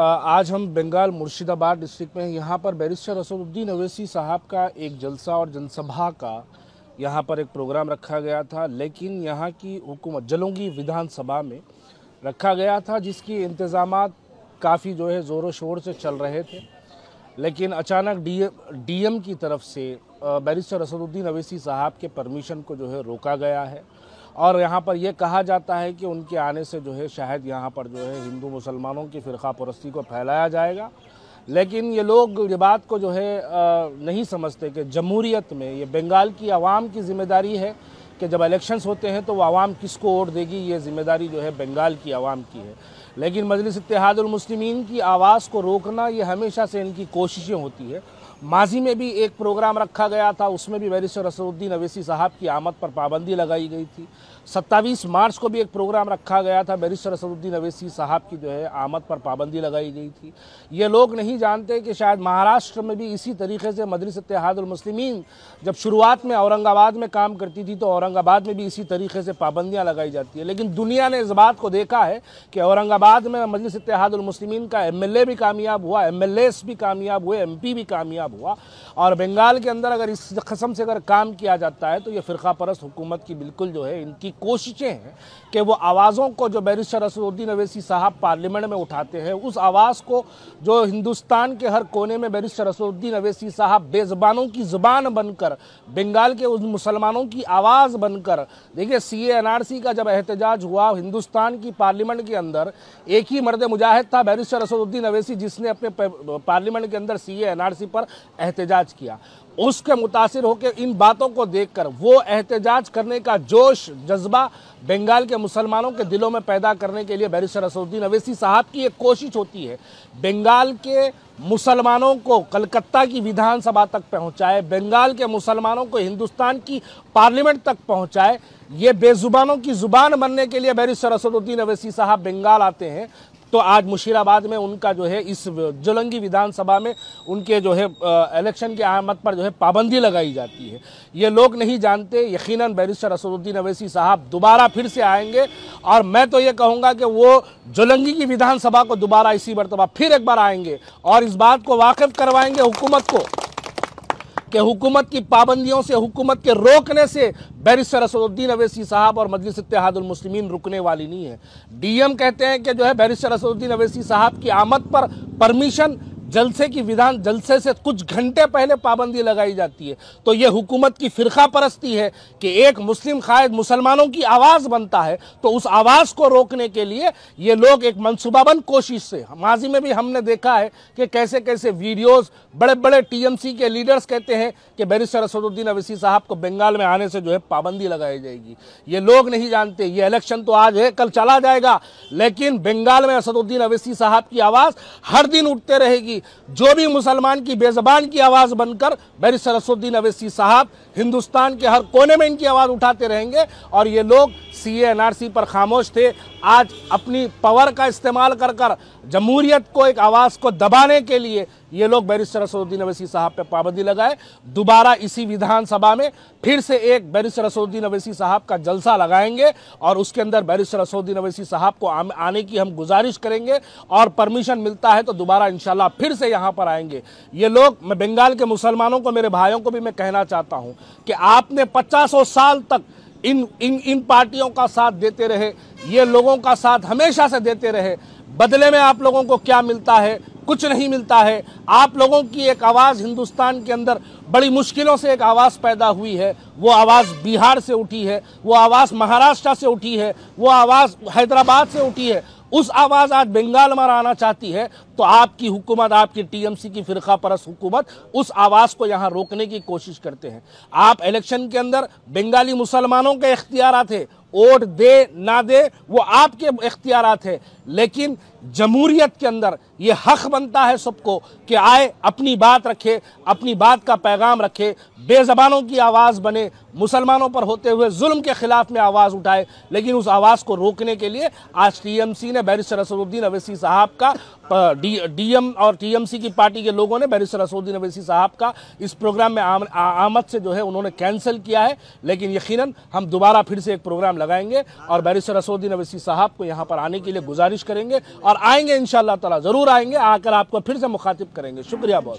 आज हम बंगाल मुर्शिदाबाद डिस्ट्रिक्ट में यहाँ पर बैरिस्टर असदुद्दीन अवैसी साहब का एक जलसा और जनसभा का यहाँ पर एक प्रोग्राम रखा गया था, लेकिन यहाँ की हुकूमत जलोंगी विधानसभा में रखा गया था, जिसकी इंतज़ामात काफ़ी जो है ज़ोरों शोर से चल रहे थे। लेकिन अचानक डीएम की तरफ से बैरिस्टर असदुद्दीन अवैसी साहब के परमिशन को जो है रोका गया है और यहाँ पर यह कहा जाता है कि उनके आने से जो है शायद यहाँ पर जो है हिंदू मुसलमानों की फ़िरका परस्ती को फैलाया जाएगा। लेकिन ये लोग ये बात को जो है नहीं समझते कि जमहूरियत में ये बंगाल की आवाम की ज़िम्मेदारी है कि जब इलेक्शंस होते हैं तो वो आवाम किसको वोट देगी, ये ज़िम्मेदारी जो है बंगाल की आवाम की है। लेकिन मजलिस इत्तेहादुल मुस्लिमीन की आवाज़ को रोकना ये हमेशा से इनकी कोशिशें होती है। माजी में भी एक प्रोग्राम रखा गया था, उसमें भी बैरिस्टर असदुद्दीन अवैसी साहब की आमद पर पाबंदी लगाई गई थी। 27 मार्च को भी एक प्रोग्राम रखा गया था, बैरिस्टर असदुद्दीन अवैसी साहब की जो है आमद पर पाबंदी लगाई गई थी। ये लोग नहीं जानते कि शायद महाराष्ट्र में भी इसी तरीके से मजलिस इत्तेहादुल मुस्लिमीन जब शुरुआत में औरंगाबाद में काम करती थी तो औरंगाबाद में भी इसी तरीके से पाबंदियाँ लगाई जाती है। लेकिन दुनिया ने इस बात को देखा है कि औरंगाबाद में मजलिस इत्तेहादुल मुस्लिमीन का MLA भी कामयाब हुआ, MLAs भी कामयाब हुए, MP भी कामयाब हुआ। और बंगाल के अंदर अगर इस कसम से अगर काम किया जाता है तो ये फ़िरका परस्त हुकूमत की बिल्कुल जो है इनकी कोशिशें हैं कि वो आवाज़ों को जो बैरिस्टर असदुद्दीन अवैसी साहब पार्लियामेंट में उठाते हैं, उस आवाज़ को जो हिंदुस्तान के हर कोने में बैरिस्टर असदुद्दीन अवैसी साहब बेज़बानों की ज़ुबान बनकर, बंगाल के उस मुसलमानों की आवाज़ बनकर। देखिए CA NRC का जब एहतजाज हुआ हिंदुस्तान की पार्लियामेंट के अंदर, एक ही मर्द मुजाहिद था बैरिस्टर असदुद्दीन अवैसी जिसने अपने पार्लियामेंट के अंदर CA NRC पर एहतजाज किया। उसके मुतासिर होकर इन बातों को देखकर वो एहतजाज करने का जोश जज्बा बंगाल के मुसलमानों के दिलों में पैदा करने के लिए बैरिस्टर असदुद्दीन अवैसी साहब की एक कोशिश होती है बंगाल के मुसलमानों को कलकत्ता की विधानसभा तक पहुंचाए, बंगाल के मुसलमानों को हिंदुस्तान की पार्लियामेंट तक पहुंचाए। ये बेजुबानों की जुबान बनने के लिए बैरिस्टर असदुद्दीन अवैसी साहब बंगाल आते हैं। तो आज मुशीराबाद में उनका जो है इस जलंगी विधानसभा में उनके जो है इलेक्शन के आमद पर जो है पाबंदी लगाई जाती है। ये लोग नहीं जानते, यकीनन बैरिस्टर असदुद्दीन अवैसी साहब दोबारा फिर से आएंगे और मैं तो ये कहूँगा कि वो जलंगी की विधानसभा को दोबारा इसी मरतबा फिर एक बार आएंगे और इस बात को वाकिफ करवाएंगे हुकूमत को कि हुकूमत की पाबंदियों से, हुकूमत के रोकने से बैरिस्टर असदुद्दीन अवैसी साहब और मजलिस इत्तेहादुल मुस्लिमीन रुकने वाली नहीं है। डीएम कहते हैं कि जो है बैरिस्टर असदुद्दीन अवैसी साहब की आमद पर परमिशन जलसे से कुछ घंटे पहले पाबंदी लगाई जाती है। तो ये हुकूमत की फ़िरका परस्ती है कि एक मुस्लिम कायद मुसलमानों की आवाज़ बनता है तो उस आवाज़ को रोकने के लिए ये लोग एक मनसूबाबंद कोशिश से, माजी में भी हमने देखा है कि कैसे कैसे वीडियोस बड़े बड़े TMC के लीडर्स कहते हैं कि बैरिस्टर असदुद्दीन अवैसी साहब को बंगाल में आने से जो है पाबंदी लगाई जाएगी। ये लोग नहीं जानते, ये इलेक्शन तो आज है कल चला जाएगा, लेकिन बंगाल में असदुद्दीन अवैसी साहब की आवाज़ हर दिन उठते रहेगी। जो भी मुसलमान की बेज़बान की आवाज़ बनकर बैरिस्टर असदुद्दीन अवैसी साहब हिंदुस्तान के हर कोने में इनकी आवाज़ उठाते रहेंगे। और ये लोग CA NRC पर खामोश थे, आज अपनी पावर का इस्तेमाल कर जमहूरियत को एक आवाज़ को दबाने के लिए ये लोग बैरिस्टर असदुद्दीन अवैसी साहब पर पाबंदी लगाए। दोबारा इसी विधानसभा में फिर से एक बैरिस्टर असदुद्दीन अवैसी साहब का जलसा लगाएंगे और उसके अंदर बैरिस्टर असदुद्दीन अवैसी साहब को आने की हम गुजारिश करेंगे और परमिशन मिलता है तो दोबारा इंशाल्लाह फिर से यहाँ पर आएंगे। ये लोग, मैं बंगाल के मुसलमानों को, मेरे भाइयों को भी मैं कहना चाहता हूँ कि आपने 50 साल तक इन पार्टियों का साथ देते रहे, ये लोगों का साथ हमेशा से देते रहे। बदले में आप लोगों को क्या मिलता है? कुछ नहीं मिलता है। आप लोगों की एक आवाज़ हिंदुस्तान के अंदर बड़ी मुश्किलों से एक आवाज़ पैदा हुई है, वो आवाज़ बिहार से उठी है, वो आवाज़ महाराष्ट्र से उठी है, वो आवाज़ हैदराबाद से उठी है। उस आवाज़ आज बंगाल में आना चाहती है तो आपकी हुकूमत, आपकी TMC की फ़िरका परस्त हुकूमत उस आवाज़ को यहाँ रोकने की कोशिश करते हैं। आप इलेक्शन के अंदर बंगाली मुसलमानों के इख्तियारात है, वोट दे ना दे वो आपके इख्तियारात है, लेकिन जमहूरियत के अंदर ये हक बनता है सबको कि आए, अपनी बात रखे, अपनी बात का पैगाम रखे, बेज़बानों की आवाज़ बने, मुसलमानों पर होते हुए जुल्म के खिलाफ में आवाज़ उठाए। लेकिन उस आवाज़ को रोकने के लिए आज TMC ने बैरिस्टर असदुद्दीन अवैसी साहब का डीएम और TMC की पार्टी के लोगों ने बैरिस्टर असदुद्दीन अवैसी साहब का इस प्रोग्राम में आमद से जो है उन्होंने कैंसिल किया है। लेकिन यकीनन हम दोबारा फिर से एक प्रोग्राम लगाएंगे और बैरिस्टर असदुद्दीन अवैसी साहब को यहाँ पर आने के लिए गुजारिश करेंगे और आएंगे इंशाअल्लाह ताला, जरूर आएंगे, आकर आपको फिर से मुखातिब करेंगे। शुक्रिया बहुत।